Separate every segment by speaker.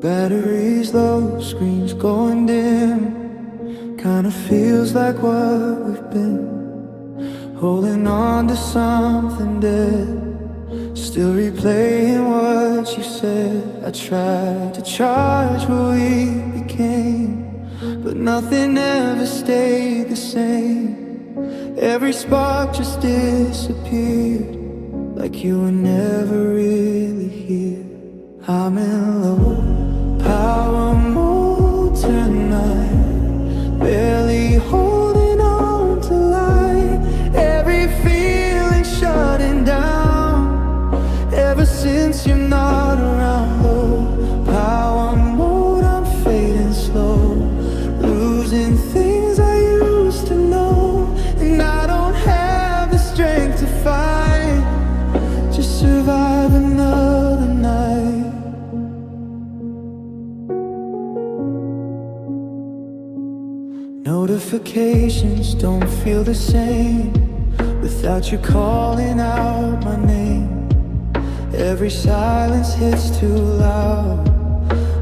Speaker 1: Batteries low, screens going dim. Kinda feels like what we've been, holding on to something dead. Still replaying what you said. I tried to charge what we became, but nothing ever stayed the same. Every spark just disappeared, like you were never really here. I'm in low power mode tonight, barely holding on to light. Every feeling shutting down, ever since you're not around. Low power mode, I'm fading slow, losing things I used to know. And I don't have the strength to fight, just survive another night. Notifications don't feel the same without you calling out my name. Every silence hits too loud,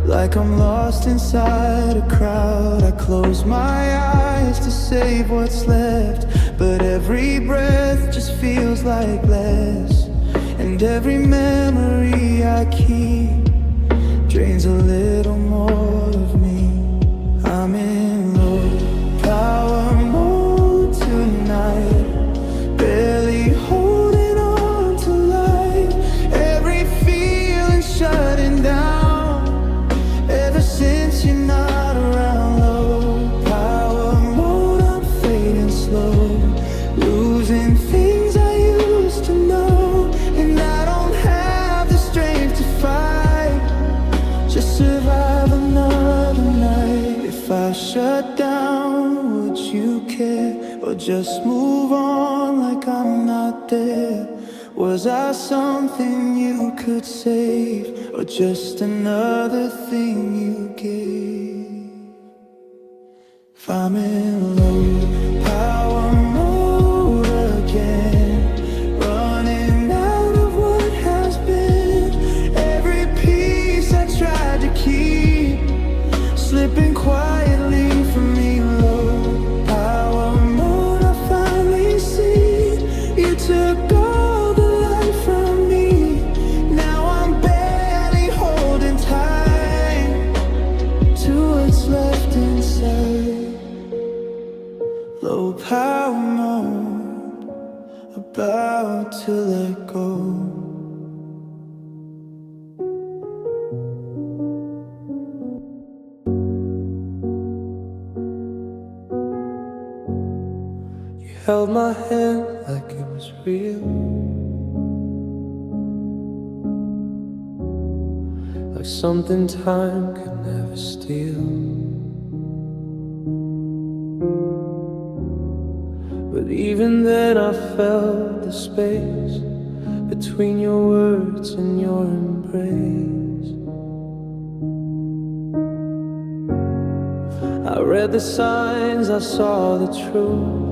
Speaker 1: like I'm lost inside a crowd. I close my eyes to save what's left, but every breath just feels like less. And every memory I keep drains a little more of me. I'm in low power mode tonight, barely holding on to life. Every feeling shutting down, ever since you're not around. Low power mode, I'm fading slow, losing things I used to know. And I don't have the strength to fight, just survive another night. If I shut down, would you care? Or just move on like I'm not there? Was I something you could save, or just another thing you gave? If I'm in low power mode again, running out of what has been. Every piece I tried to keep slipping quietly from me. Low power mode, I finally see you took all the light from me. Now I'm barely holding tight to what's left inside. Low power mode, about to let go. Held my hand like it was real, like something time could never steal. But even then I felt the space between your words and your embrace. I read the signs, I saw the truth,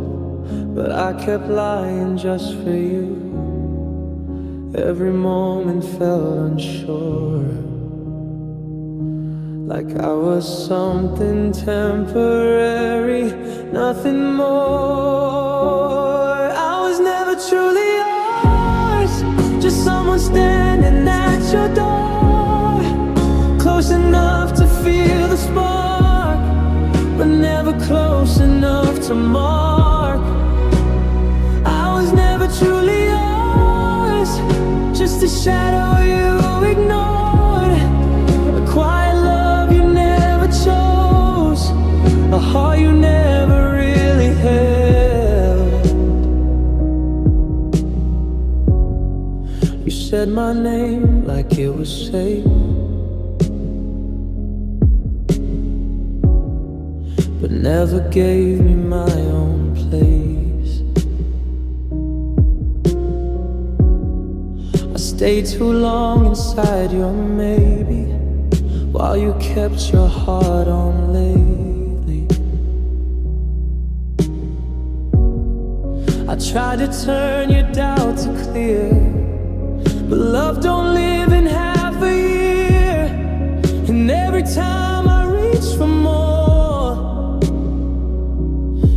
Speaker 1: but I kept lying just for you. Every moment felt unsure, like I was something temporary, nothing more. I was never truly yours, just someone standing at your door, close enough to feel the spark, but never close enough to mark. Never truly yours, just a shadow you ignored, a quiet love you never chose, a heart you never really held. You said my name like it was safe, but never gave me my own place. Stayed too long inside your maybe, while you kept your heart on lately. I tried to turn your doubt to clear, but love don't live in half a year. And time I reach for more,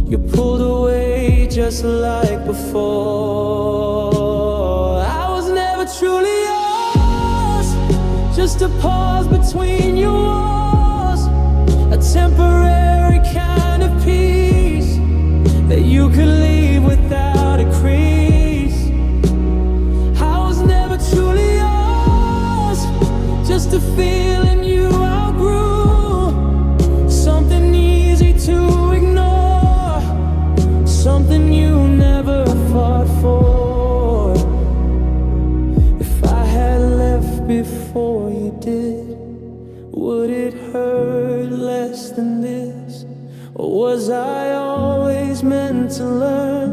Speaker 1: you pulled away just like before. I was never truly yours, just a pause between your walls, a temporary kind of peace that you could leave without a crease. I was never truly yours, just a feeling you outgrew, something easy to ignore, something you never fought for. If I had left before you did, would it hurt less than this? Or was I always meant to learn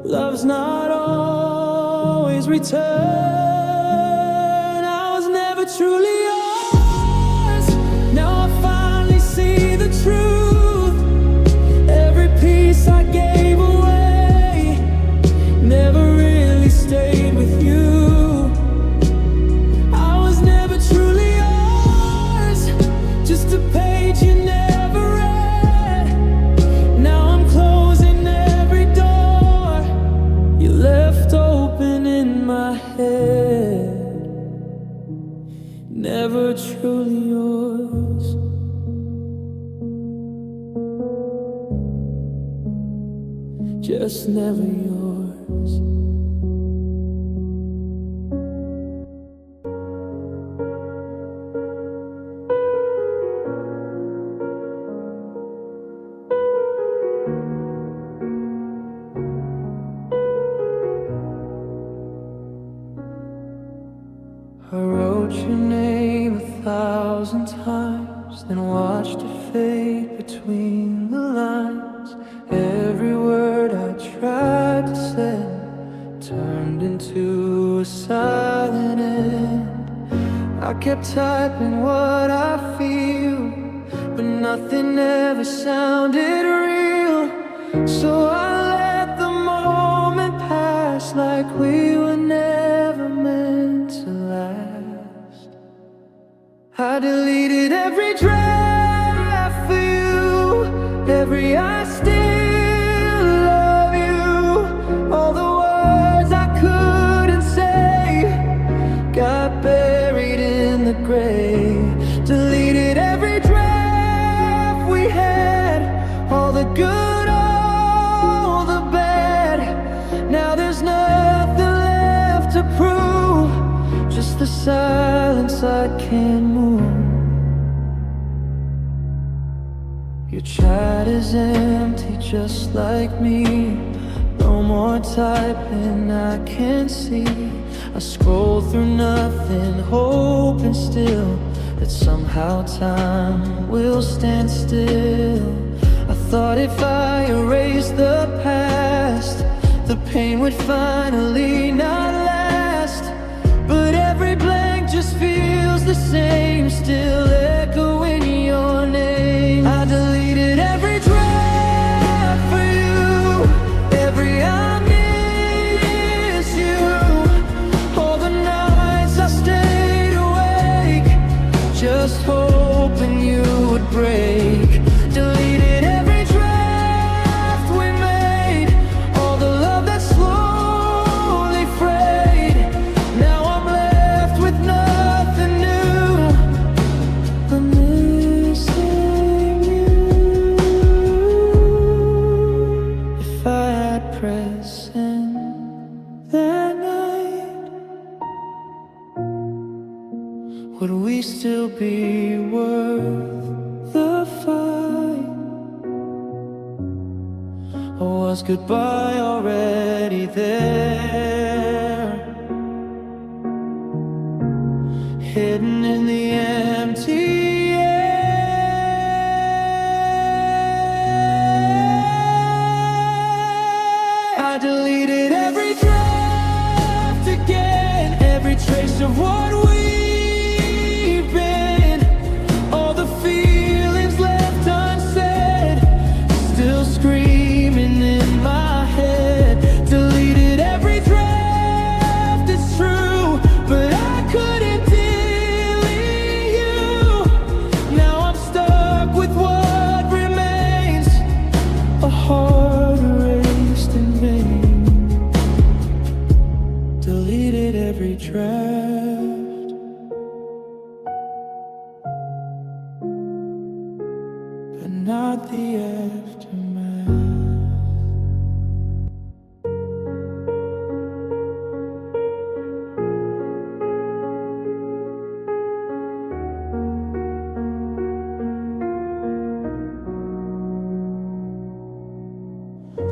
Speaker 1: love's not always return? I was never truly yours, now I finally see the truth. Every piece I gave away never really stayed with you. I was never truly yours, just a page you never read. Now I'm closing every door you left open in my head. Never truly yours, just never yours. I wrote your name 1,000 times, then watched it fade between the lines. Every word I tried to say turned into a silent end. I kept typing what I feel, but nothing ever sounded real. So I let the moment pass like we were never meant to last. I deleted every draft for you, every I still love you. All the words I couldn't say got buried in the grave. Deleted every draft we had, all the good, all the bad. Now there's nothing left to prove, just the silence I can't move. Your chat is empty just like me. No more typing, I can't see. I scroll through nothing, hoping still that somehow time will stand still. I thought if I erased the past, the pain would finally not last. But every blank just feels the same, still echoing your name. I deleted every draft for you, every I miss you. All the nights I stayed awake, just hoping you would break. Deleted every draft we made, all the love that slowly frayed. Now I'm left with nothing new, I'm missing you. If I had pressed send that night, would we still be worth the fight? Or was goodbye already there, hidden in the empty air? I deleted every draft again, every trace of what we've been. All the feelings left unsaid, still screaming in my head. Deleted every draft but not the aftermath.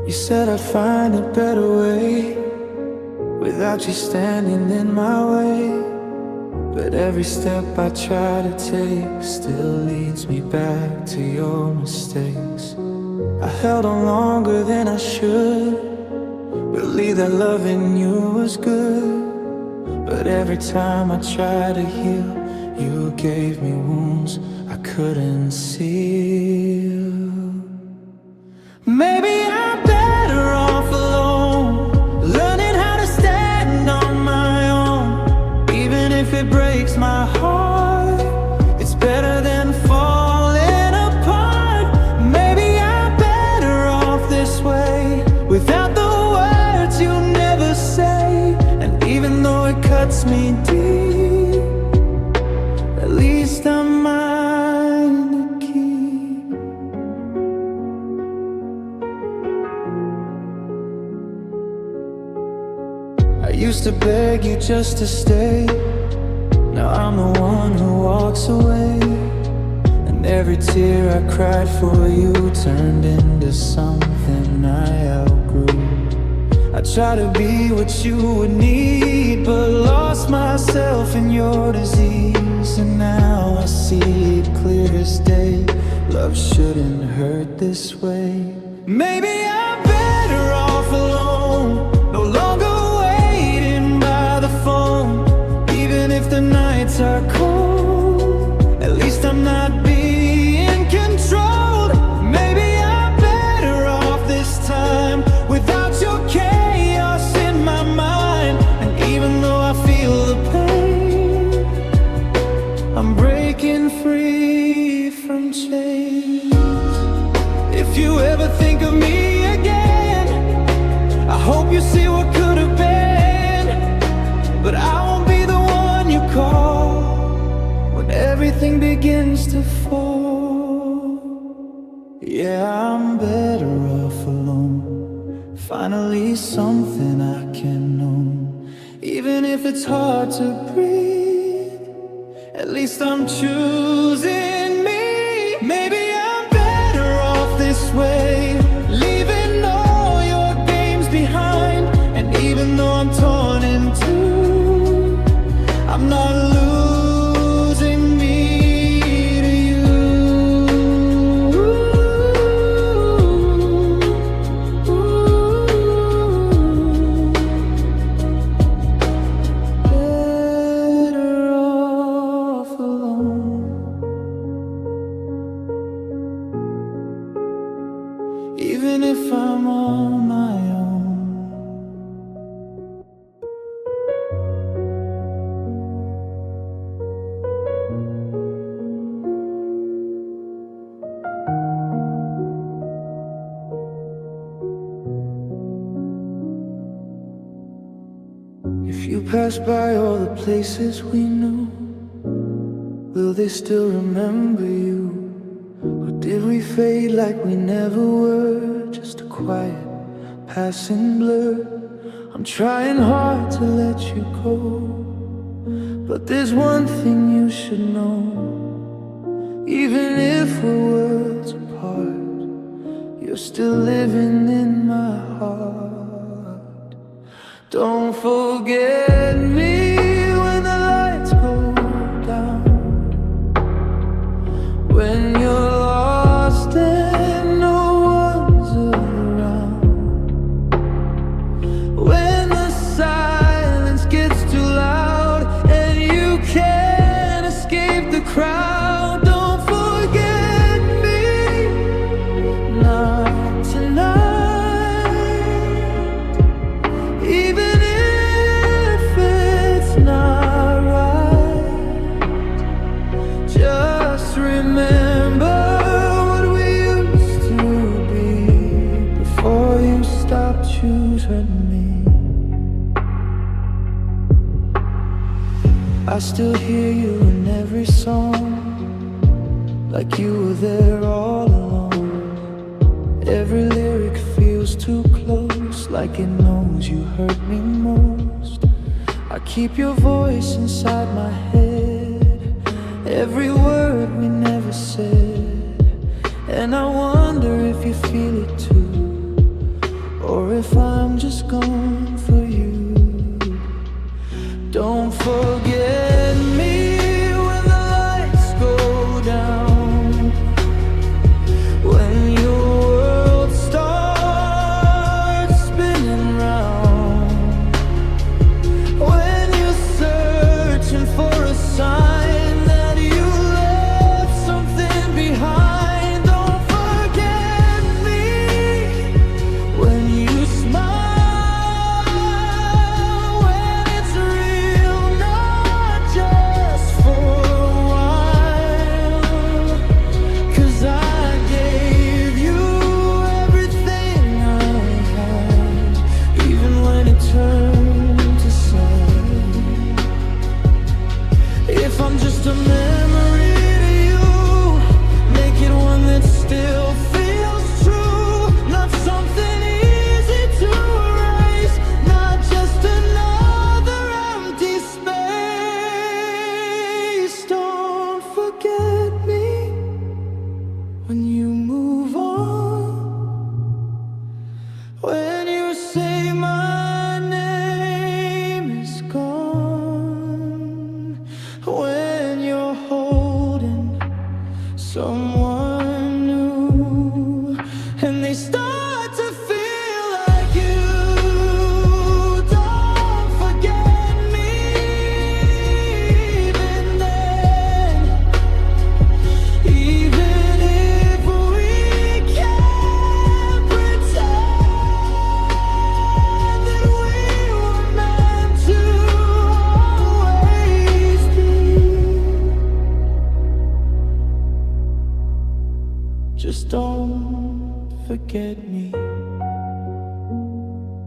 Speaker 1: You said I'd find a better way without you standing in my way, but every step I try to take still leads me back to your mistakes. I held on longer than I should, believe that loving you was good, but every time I tried to heal, you gave me wounds I couldn't seal. Maybe I'm better off alone, learning how to stand on my own. Even if it breaks my heart, it's better than falling apart. Maybe I'm better off this way, without the words you never say. And even though it cuts me deep, at least I'm mine to keep. I used to beg you just to stay, now I'm the one who walks away. And every tear I cried for you turned into something I outgrew. I tried to be what you would need, but lost myself in your disease. And now I see it clear as day, love shouldn't hurt this way. Maybe I'm better off alone, no longer waiting by the phone. Even if the nights are cold, at least I'm not being controlled. Maybe I'm better off this time, without your chaos in my mind. And even though I feel the pain, I'm breaking free from chains. If you ever think of me again, I hope you see what could have been, but I won't be the one you call when everything begins to fall. Yeah, I'm better off alone, finally something I can own. Even if it's hard to breathe, at least I'm choosing me. Maybe I'm better off this way, leaving all your games behind. And even though I'm torn in two, I'm not losing me to you. Better off alone, even if I'm on my own. If you pass by all the places we knew, will they still remember you? Or did we fade like we never were, just a quiet passing blur? I'm trying hard to let you go, but there's one thing you should know. Even if we're worlds apart, you're still living in my heart. Don't forget me when the lights go down, when you're lost and no one's around, when the silence gets too loud and you can't escape the crowd. Don't forget me, not tonight. Even if it's not right, just remember what we used to be before you stopped choosing me. I still hear you in every song, like you were there all along. Every lyric feels too close, like it knows you hurt me most. I keep your voice inside my head, every word we never said. And I wonder if you feel it too, or if I'm just gone for you. Don't forget me when the lights go down, when your world starts spinning round, when you're searching for a sign that you left something behind. Don't forget me when you smile, when it's real, not just for a while. 'Cause I gave you everything I had, even when it turned to sad. If I'm just a memory to you, make it one that still feels true, not something easy to erase, not just another empty space. Don't forget me when you move on, when you say my name is gone, when you're holding someone new and they start to feel like you. Don't forget me even then, even if we can't pretend that we were meant to always be. Just don't forget me.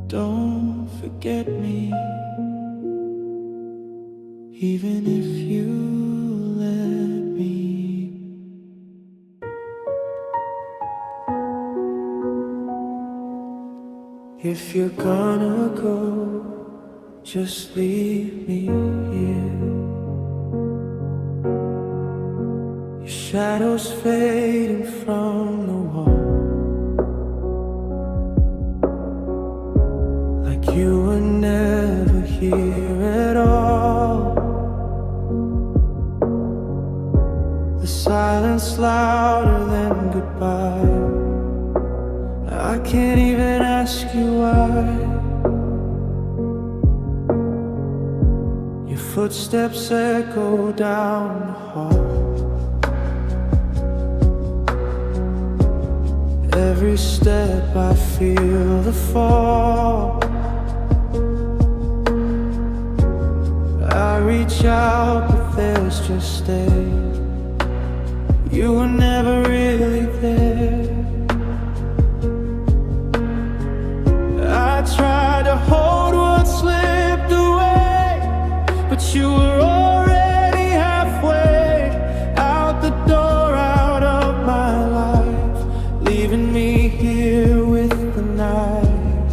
Speaker 1: Don't forget me, even if you let me. If you're gonna go, just leave me here. Your shadows fading from the wall, like you were never here at all. The silence louder than goodbye. I can't even ask you why. Your footsteps echo down the hall. Every step I feel the fall. I reach out, but there's just stays. You were never really there. I tried to hold what slipped away, but you were already halfway out the door, out of my life, leaving me here with the night.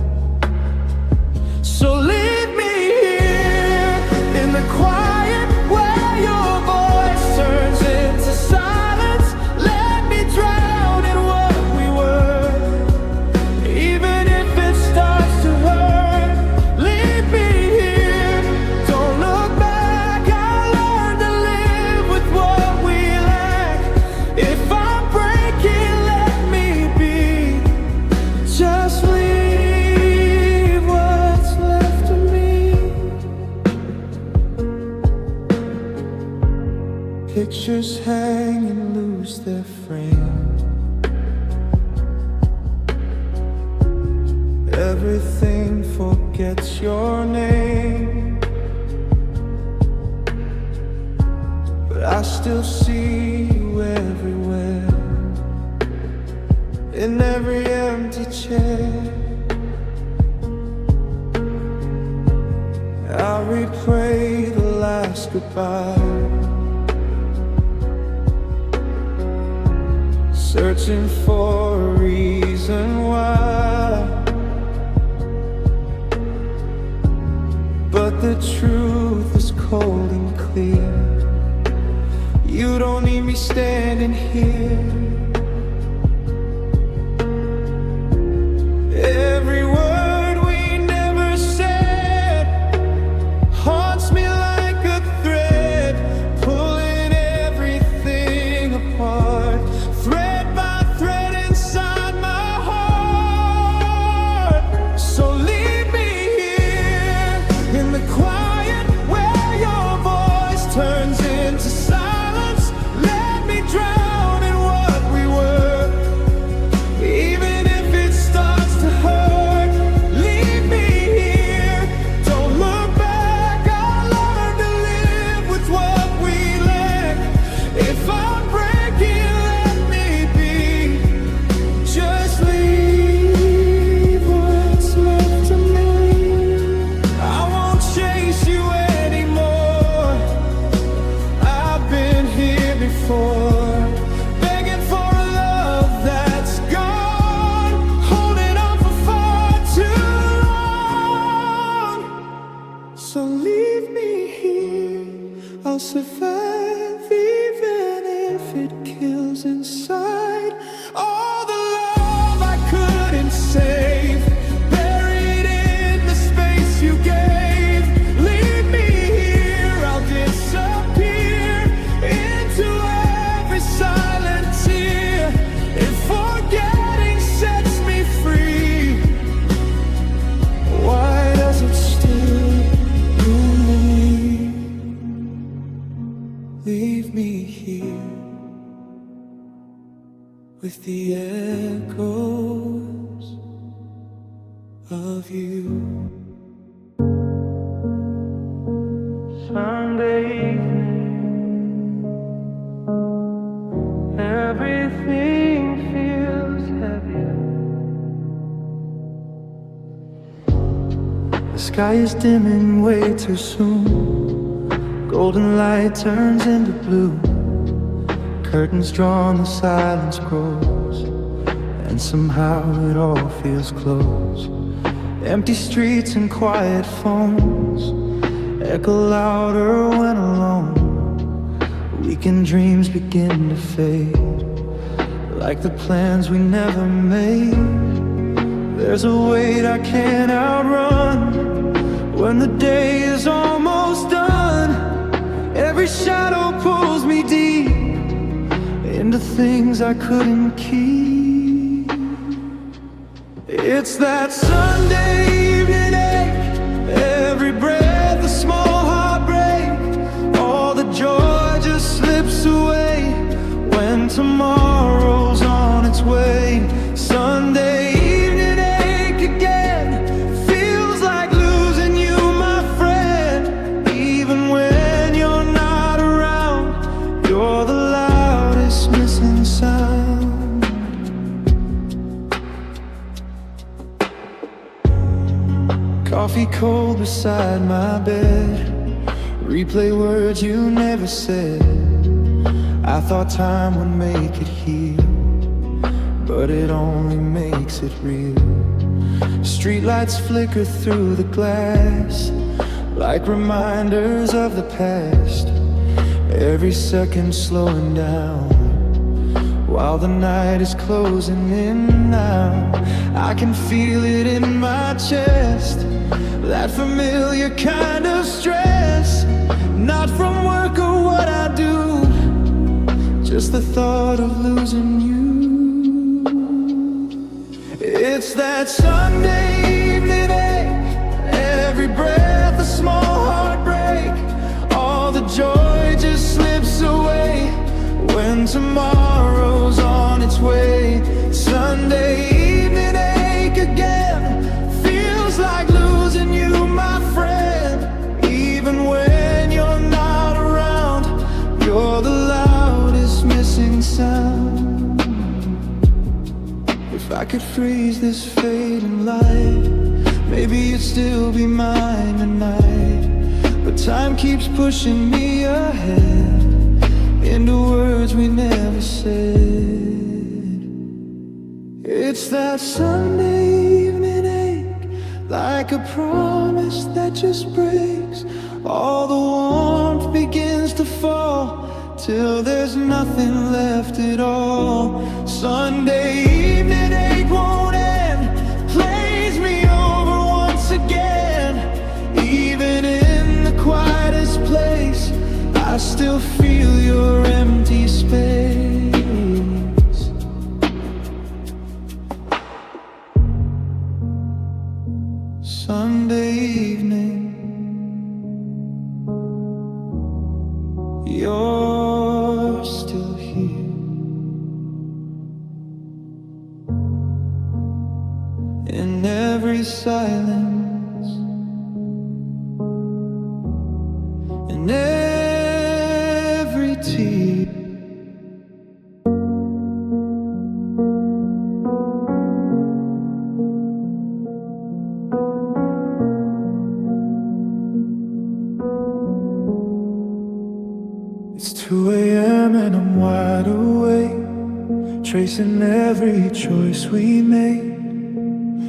Speaker 1: So leave me here in the quiet where your voice turns into silence. Let me drown in what we were, even if it starts to hurt. Leave me here, don't look back. I learned to live with what we lack. If I'm breaking, let me be. Just leave what's left of me. Pictures hang and lose their frame. Everything forgets your name, but I still see you everywhere, in every empty chair. I repray the last goodbye, searching for a reason why. But the truth is cold and clear. You don't need me standing here. Every word we never said haunts me like a thread, pulling everything apart, thread by thread inside my heart. So leave me here in the quiet where your voice turns into silence. Let me drown in what we were, even if it starts to hurt. Leave me here, don't look back. I'll learn to live with what we lack. If I'm breaking, let me be. Just leave what's left of me. I won't chase you anymore. I've been here before, begging for a love that's gone, holding on for far too long. So leave me here, I'll survive even if it kills inside. All the love I couldn't save, buried in the space you gave. Leave me here, I'll disappear into every silent tear. If forgetting sets me free, why does it still remain? Leave me here with the echoes of you. Sunday evening, everything feels heavier. The sky is dimming way too soon. Golden light turns into blue. Curtains drawn, the silence grows, and somehow it all feels close. Empty streets and quiet phones echo louder when alone. Weekend dreams begin to fade, like the plans we never made. There's a weight I can't outrun when the day is almost done. Every shadow pulls me deep into things I couldn't keep. It's that Sunday evening ache, every breath a small heartbreak. All the joy just slips away when tomorrow's on its way. Sunday evening ache again, feels like losing you, my friend. Even when you're not around, you're the loudest missing sound. Coffee cold beside my bed, replay words you never said. I thought time would make it heal, but it only makes it real. Streetlights flicker through the glass like reminders of the past. Every second slowing down while the night is closing in now. I can feel it in my chest, that familiar kind of stress. Not from work or what I do, just the thought of losing you. It's that Sunday evening ache, every breath a small heartbreak. All the joy just slips away when tomorrow's on its way. Sunday evening ache again, feels like losing you, my friend. Even when you're not around, you're the loudest missing sound. If I could freeze this fading light, maybe you'd still be mine tonight. But time keeps pushing me ahead into words we never said. It's that Sunday evening ache, like a promise that just breaks. All the warmth begins to fall till there's nothing left at all. Sunday evening ache won't end, plays me over once again. Even in the quietest place, I still feel your empty space. Sunday evening, you're still here. In every silence, in every tear, it's 2 a.m. and I'm wide awake, tracing every choice we made.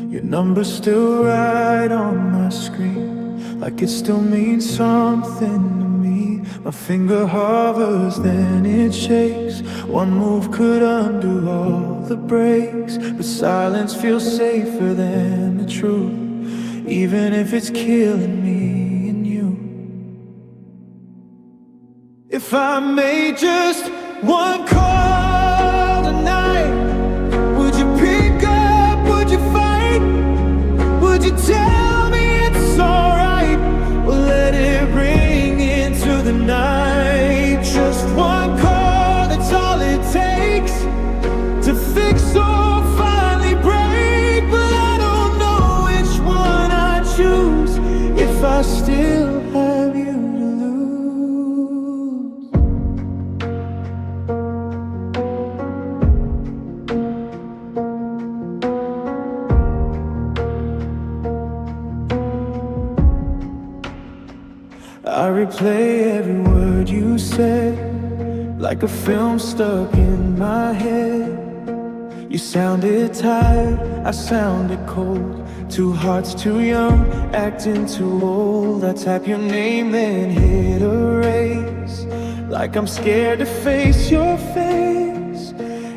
Speaker 1: Your number's still right on my screen, like it still means something to me. My finger hovers, then it shakes. One move could undo all the breaks, but silence feels safer than the truth, even if it's killing me and you. If I made just one call tonight, would you pick up, would you fight? Would you tell me it's alright? Or let it ring into the night? Just one call, that's all it takes to fix or finally break. But I don't know which one I choose if I still have you to lose. I replay every word you said, like a film stuck in my head. You sounded tired, I sounded cold. Two hearts too young, acting too old. I type your name then hit erase, like I'm scared to face your face.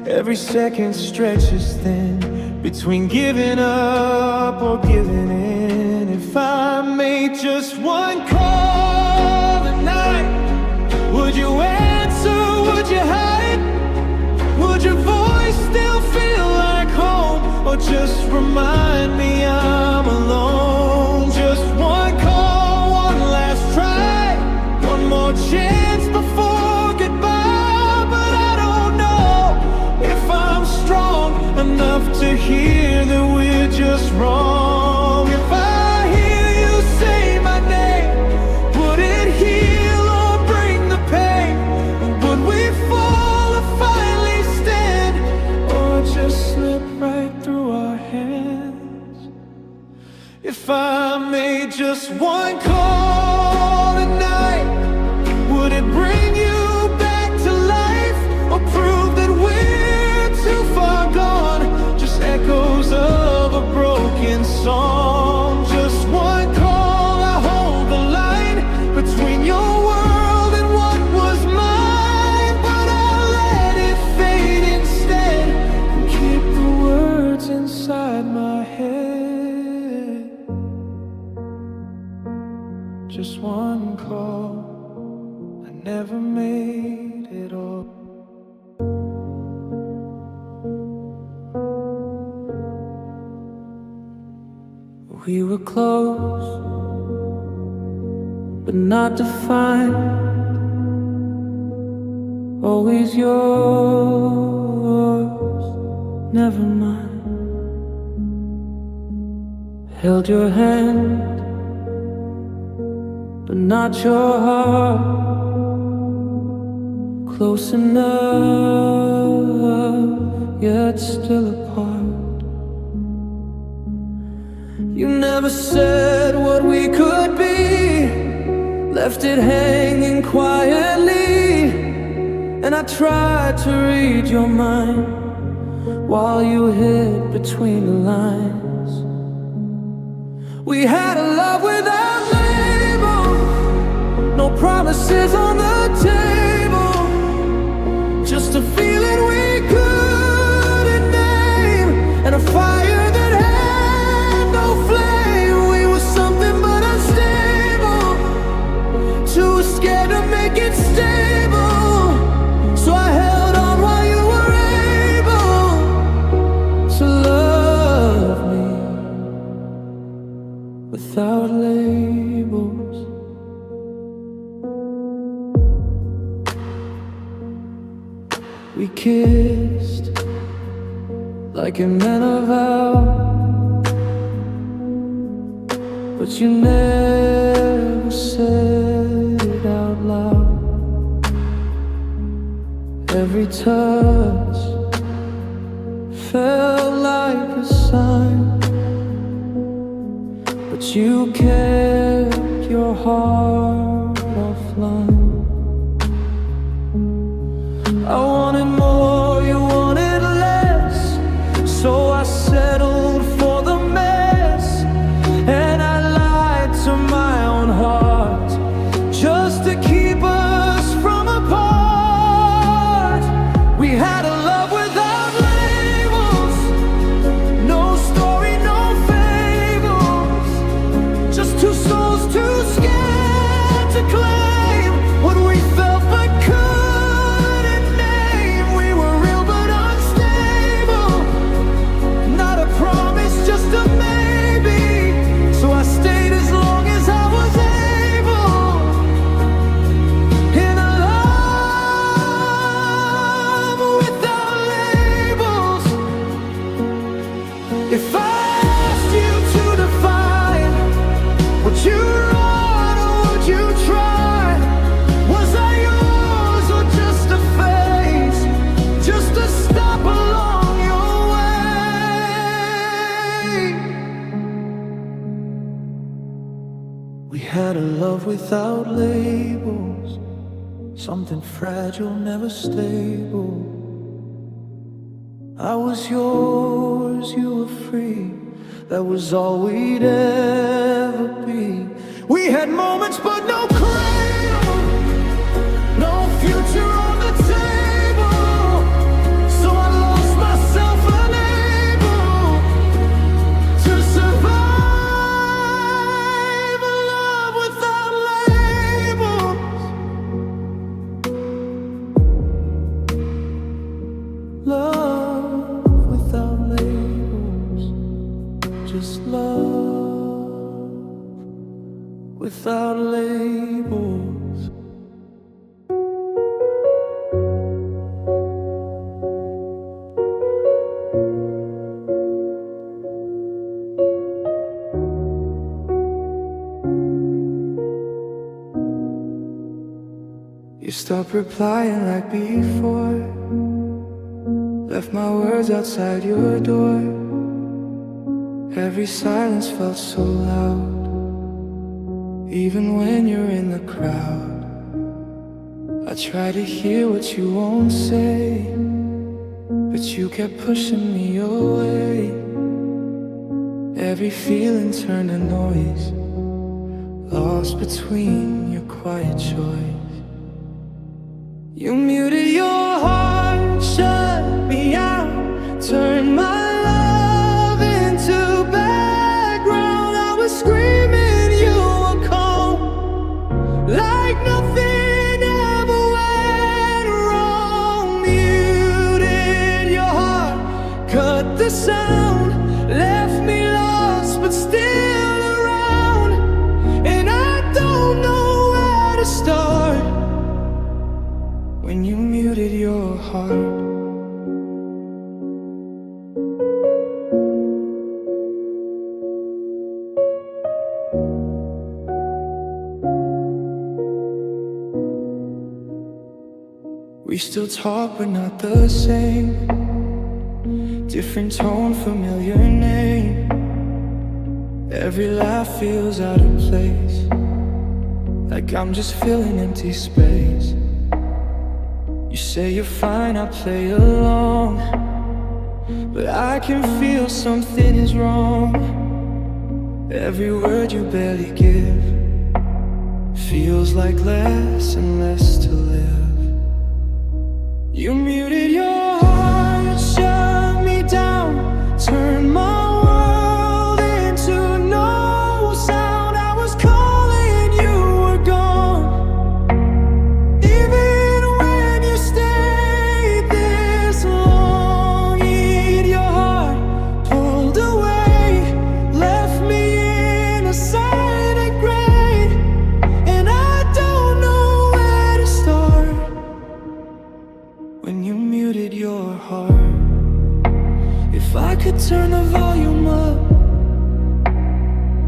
Speaker 1: Every second stretches thin between giving up or giving in. If I made just one call tonight, would you answer, would you hide? Would your voice still feel like home, or just remind me I'm alone? Just one call, one last try, one more chance before goodbye. But I don't know if I'm strong enough to hear that we're just wrong. If I hear you say my name, would it heal or bring the pain? Would we fall or finally stand, or just slip right through our hands? If I made just one call tonight, would it bring you back to life, or prove that we're too far gone? Just echoes of a broken song. Just one call, I hold the line between your world and what was mine. But I'll let it fade instead and keep the words inside my head. Just one call, I never made it all. We were close, but not defined. Always yours, never mine. Held your hand, but not your heart. Close enough, yet still apart. You never said what we could be, left it hanging quietly. And I tried to read your mind, while you hid between the lines. We had a love without label, no promises on the table, just a feeling we couldn't name, and a fire that had no flame. We were something but unstable, too scared to make it stable. So I held on while you were able to love me without labels. We kissed like it meant a vow, but you never said it out loud. Every touch felt like a sign, but you kept your heart offline. I wanted more, you wanted less, so I settled for the mess, and I lied to my own heart just to keep us from apart. We had a love without labels, no story, no fables, just two souls too scared to claim what we felt but couldn't name. We were real but unstable, not a promise, just a maybe. So I stayed as long as I was able in a love without labels. If I asked you to define, would you run or would you try? Was I yours or just a phase, just a stop along your way? We had a love without labels, something fragile, never stable. I was yours, you were free, that was all we'd ever be. We had moments but no cradle, no future on the table. So I lost myself, unable to survive a love without labels. Love without labels, just love without labels. You stopped replying like before, left my words outside your door. Every silence felt so loud, even when you're in the crowd. I try to hear what you won't say, but you kept pushing me away. Every feeling turned to noise, lost between your quiet choice. You muted your heart, shut me out, turned my love into background. I was screaming, you were calm, like nothing ever went wrong. Muted your heart, cut the sound, left me lost but still around. And I don't know where to start when you muted your heart. We still talk but not the same, different tone, familiar name. Every laugh feels out of place, like I'm just filling empty space. You say you're fine, I play along, but I can feel something is wrong. Every word you barely give feels like less and less to live. You muted your heart, shut me down, turned my world into no sound. I was calling, you were gone. Even when you stayed this long, in your heart pulled away, left me in a silent grave. And I don't know where to start when you muted your heart. If I could turn the volume up,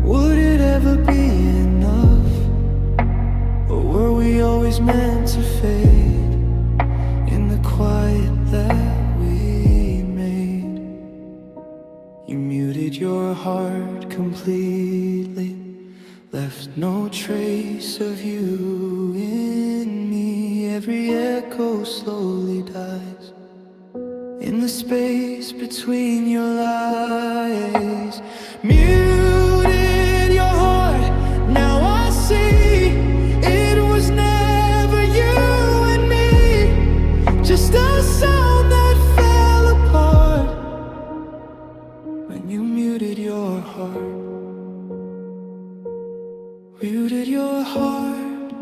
Speaker 1: would it ever be enough? Or were we always meant to fade in the quiet that we made? You muted your heart completely, left no trace of you in me. Every echo slowly dies in the space between your lies. Muted your heart, now I see it was never you and me, just a sound that fell apart when you muted your heart. Muted your heart,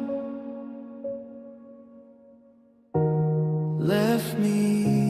Speaker 1: left me